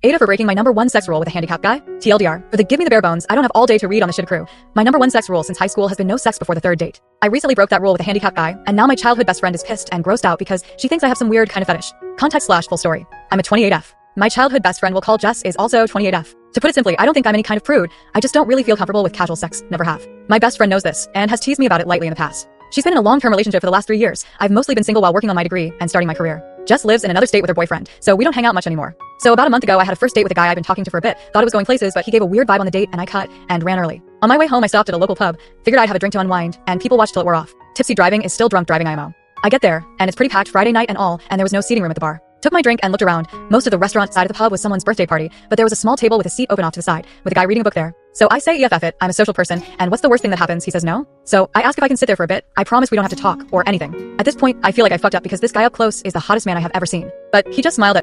Ada for breaking my number one sex rule with a handicapped guy. TLDR. For the give me the bare bones, I don't have all day to read on the shit crew. My number one sex rule since high school has been no sex before the third date. I recently broke that rule with a handicapped guy, and now my childhood best friend is pissed and grossed out because she thinks I have some weird kind of fetish. Context/full story. I'm a 28F. My childhood best friend we'll call Jess is also 28F. To put it simply, I don't think I'm any kind of prude. I just don't really feel comfortable with casual sex. Never have. My best friend knows this, and has teased me about it lightly in the past. She's been in a long-term relationship for the last 3 years. I've mostly been single while working on my degree and starting my career. Jess lives in another state with her boyfriend, so we don't hang out much anymore. So about a month ago, I had a first date with a guy I'd been talking to for a bit, thought it was going places, but he gave a weird vibe on the date and I cut and ran early. On my way home, I stopped at a local pub, figured I'd have a drink to unwind, and people watched till it wore off. Tipsy driving is still drunk driving IMO. I get there, and it's pretty packed Friday night and all, and there was no seating room at the bar. Took my drink and looked around. Most of the restaurant side of the pub was someone's birthday party, but there was a small table with a seat open off to the side, with a guy reading a book there. So I say EFF it, I'm a social person, and what's the worst thing that happens? He says no. So I ask if I can sit there for a bit. I promise we don't have to talk or anything. At this point, I feel like I fucked up because this guy up close is the hottest man I have ever seen. But he just smiled at